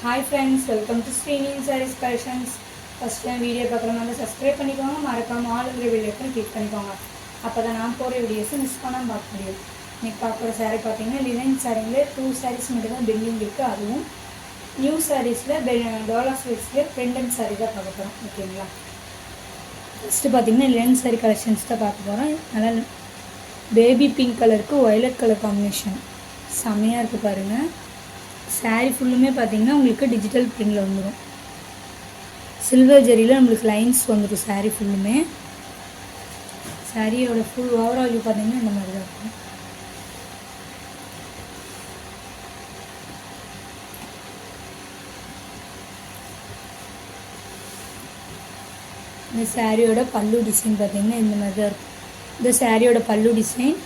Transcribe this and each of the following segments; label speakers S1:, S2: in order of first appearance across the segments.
S1: Hi friends, welcome to Sreenil Sarees Collections. First time video பார்க்குறவங்க subscribe பண்ணிக்கோங்க, மறக்காம ஆளுங்கிற வீடியோக்கு கிளிக் பண்ணிக்கோங்க. அப்போ தான் நான் போகிற வீடியோஸை மிஸ் பண்ணாமல் பார்க்க முடியும். இன்றைக்கி பார்க்குற சாரீ பார்த்தீங்கன்னா லினன் சாரீங்களே 2 சாரீஸ் மட்டும் தான் பெண்டிங் இருக்குது. அதுவும் நியூ சாரீஸில் டோலா ஸ்வீட்ஸில் பெண்டன்ட் சாரீ தான் பார்க்க போகிறோம். ஓகேங்களா? ஃபஸ்ட்டு பார்த்தீங்கன்னா லினன் சாரீ கலெக்ஷன்ஸ் தான் பார்க்க போகிறோம். நல்லா பேபி பிங்க் கலருக்கு ஒய்லட் கலர் காம்பினேஷன் செம்மையாக இருக்குது பாருங்கள். சாரீ ஃபுல்லுமே பார்த்தீங்கன்னா உங்களுக்கு டிஜிட்டல் பிரிண்டில் வந்துடும். சில்வர் ஜெரியில் நம்மளுக்கு லைன்ஸ் வந்துடும் சாரீ ஃபுல்லுமே. சாரியோட ஃபுல் ஓவரால் வியூ பார்த்தீங்கன்னா இந்த மாதிரி தான் இருக்கும். இந்த சாரியோட பல்லு டிசைன் பார்த்தீங்கன்னா இந்த மாதிரி தான் இருக்கும். இந்த சாரியோட பல்லு டிசைன்,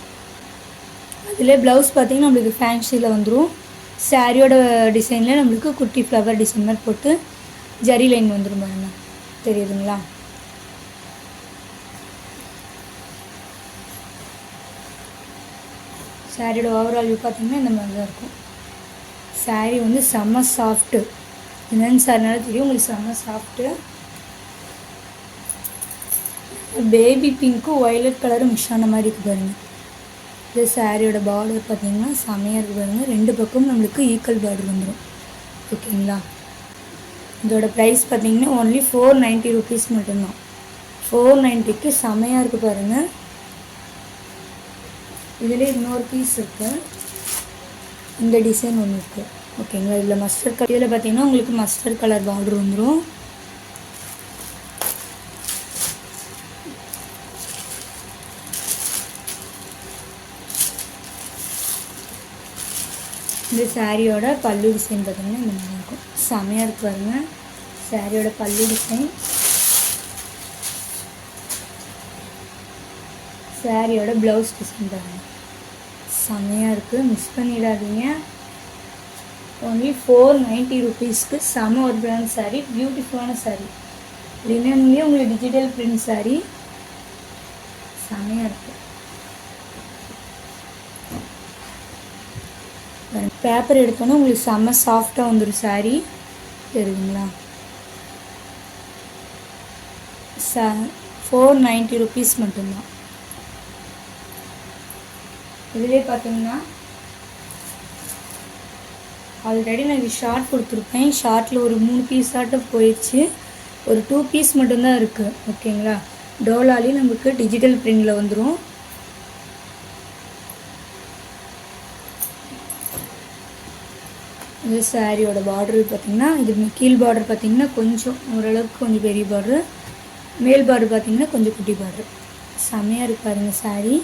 S1: அதில் ப்ளவுஸ் பார்த்தீங்கன்னா நம்மளுக்கு ஃபேன்சியில் வந்துடும். சாரியோட டிசைனில் நம்மளுக்கு குட்டி ஃப்ளவர் டிசைன் மாதிரி போட்டு ஜரி லைன் வந்துடும் பாருங்க, தெரியுதுங்களா? சாரியோட ஓவரால் வியூ பார்த்தீங்கன்னா இந்த மாதிரி தான் இருக்கும். சாரீ வந்து செம்ம சாஃப்ட்டு, என்னென்னு சாரினால தெரியும் உங்களுக்கு, செம்ம சாஃப்ட்டு. பேபி பிங்க்கும் ஒய்லட் கலரும் மிக்ஸ் ஆன மாதிரி இருக்குது பாருங்கள். இது சாரியோட பார்டர் பார்த்தீங்கன்னா செம்மையாக இருக்குது பாருங்கள். ரெண்டு பக்கமும் நம்மளுக்கு ஈக்குவல் பார்டர் வந்துடும். ஓகேங்களா? இதோட ப்ரைஸ் பார்த்தீங்கன்னா ஓன்லி 490 ருபீஸ் மட்டும்தான். 490க்கு செம்மையாக இருக்குது பாருங்கள். இதில் இன்னொரு பீஸ் இருக்குது, இந்த டிசைன் ஒன்று இருக்குது. ஓகேங்களா? இதில் மஸ்டர்ட் கலர், இதில் பார்த்தீங்கன்னா உங்களுக்கு மஸ்டர்ட் கலர் பார்டர் வந்துடும். இந்த சாரியோட பல்லு டிசைன் பார்த்தீங்கன்னா இந்த மாதிரி இருக்கும். செமையாக இருக்கு பாருங்க சாரியோட பல்லு டிசைன். சாரியோட ப்ளவுஸ் டிசைன் பாருங்கள், செமையாக இருக்குது, மிஸ் பண்ணிடாதீங்க. ஓன்லி 490 ருபீஸ்க்கு செம ஒரு பிராண்ட் சாரீ, பியூட்டிஃபுல்லான சாரீ. லினன்லேயே உங்களுக்கு டிஜிட்டல் பிரிண்ட் சாரீ செமையாக இருக்குது. பேப்பர் எடுத்தோன்னா உங்களுக்கு செம்ம சாஃப்டாக வந்துடும் சாரீ, தெரியுதுங்களா? 490 ருபீஸ் மட்டும்தான். இதிலே பார்த்தீங்கன்னா ஆல்ரெடி நான் இது ஷார்ட் கொடுத்துருப்பேன். ஷார்ட்டில் ஒரு 3 பீஸ் ஆட்டம் போயிடுச்சு, ஒரு 2 பீஸ் மட்டும்தான் இருக்குது. ஓகேங்களா? டோலாலேயும் நமக்கு டிஜிட்டல் பிரிண்டில் வந்துடும். இது சாரியோட பார்டர் பார்த்திங்கன்னா, இது கீழ் பார்டர் பார்த்திங்கன்னா கொஞ்சம் ஓரளவுக்கு கொஞ்சம் பெரிய பார்டரு, மேல் பார்டர் பார்த்திங்கன்னா கொஞ்சம் குட்டி பார்டர். செமையாக இருக்கு பாருங்கள் சாரீ.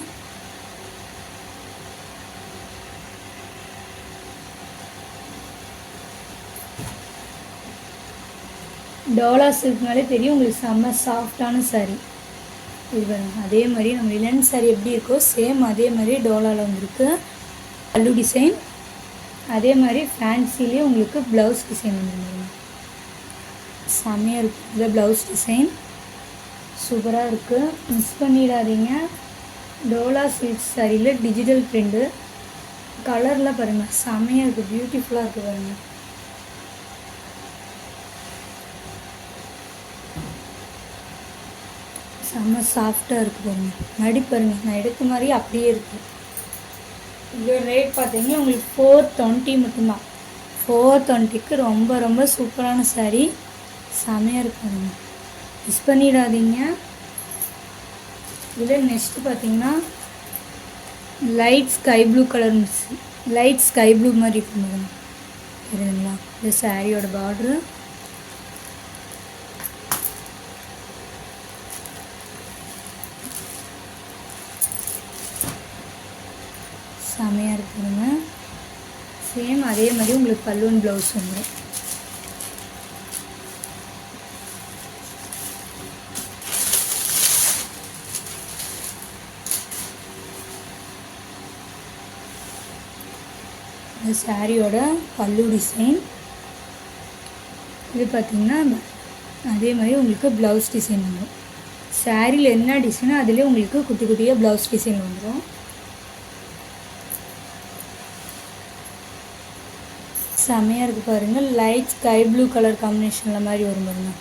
S1: டோலா சில்க்னாலே தெரியும் உங்களுக்கு செம்ம சாஃப்டான சாரீ. இது பாருங்கள், அதே மாதிரி நம்ம லினன் சாரீ எப்படி இருக்கோ சேம் அதே மாதிரி டோலாவில் வந்துருக்கு. பல்லு டிசைன் அதே மாதிரி ஃபேன்சிலே உங்களுக்கு ப்ளவுஸ் டிசைன் வந்துருங்க, செம்மையாக இருக்குது. இந்த ப்ளவுஸ் டிசைன் சூப்பராக இருக்குது, மிஸ் பண்ணிடாதீங்க. டோலா சில்க் சாரியில் டிஜிட்டல் பிரிண்டு, கலர்லாம் பாருங்கள் செம்மையாக இருக்குது, பியூட்டிஃபுல்லாக இருக்குது பாருங்கள். செம்ம சாஃப்டாக இருக்குது பாருங்கள். மடி பாருங்கள், நான் எடுத்த மாதிரி அப்படியே இருக்குது. இதோட ரேட் பார்த்தீங்கன்னா உங்களுக்கு 420 மட்டும்தான். 420க்கு ரொம்ப ரொம்ப சூப்பரான சாரீ, செமையாக இருக்காங்க, மிஸ் பண்ணிடாதீங்க. இதில் நெக்ஸ்ட்டு பார்த்தீங்கன்னா light sky blue colour mix, light sky blue மாதிரி இருக்குங்க, தெரியுதுங்களா? இந்த சாரியோட பார்டரு செமையாக இருக்குதுங்க. சேம் அதே மாதிரி உங்களுக்கு பல்லுவன் ப்ளவுஸ் வந்துடும். இந்த சாரியோட பல்லு டிசைன் இது பார்த்திங்கன்னா அதே மாதிரி உங்களுக்கு ப்ளவுஸ் டிசைன் வந்துடும். சாரியில் என்ன டிசைனோ அதிலே உங்களுக்கு குட்டி குட்டியாக ப்ளவுஸ் டிசைன் வந்துடும். செமையாக இருக்குது பாருங்கள். லைட் ஸ்கை ப்ளூ கலர் காம்பினேஷனில் மாதிரி வரும் பாருங்கள்.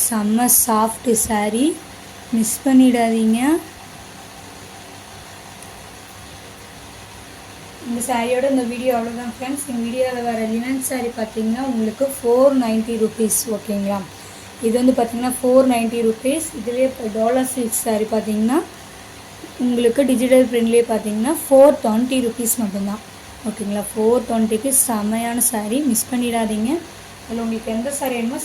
S1: செம்ம சாஃப்ட்டு saree, மிஸ் பண்ணிடாதீங்க. இந்த சாரியோட இந்த வீடியோ அவ்வளோதான் ஃப்ரெண்ட்ஸ். இந்த வீடியோவில் வர லினன் சாரீ பார்த்தீங்கன்னா உங்களுக்கு 490 rupees. ஓகேங்களா, இது வந்து பார்த்தீங்கன்னா 490 rupees. இதுலேயே இப்போ டாலர் சில்க் சாரீ பார்த்தீங்கன்னா உங்களுக்கு டிஜிட்டல் பிரிண்ட்லேயே பார்த்தீங்கன்னா 420 rupees மட்டும்தான். ஓகேங்களா, 420க்கு செமையான சாரீ, மிஸ் பண்ணிடாதீங்க. அதில் உங்களுக்கு எந்த சாரீ வேணுமோ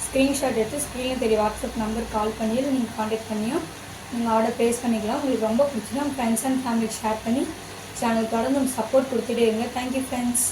S1: ஸ்க்ரீன்ஷாட் எடுத்து ஸ்க்ரீனில் தெரிய வாட்ஸ்அப் நம்பர் கால் பண்ணி நீங்கள் காண்டாக்ட் பண்ணியும் நீங்கள் ஆர்டர் ப்ளேஸ் பண்ணிக்கலாம். உங்களுக்கு ரொம்ப பிடிச்சினா உங்கள் ஃப்ரெண்ட்ஸ் அண்ட் ஃபேமிலிக்கு ஷேர் பண்ணி சேனல் தொடர்ந்து சப்போர்ட் கொடுத்துட்டே இருங்க. Thank you friends.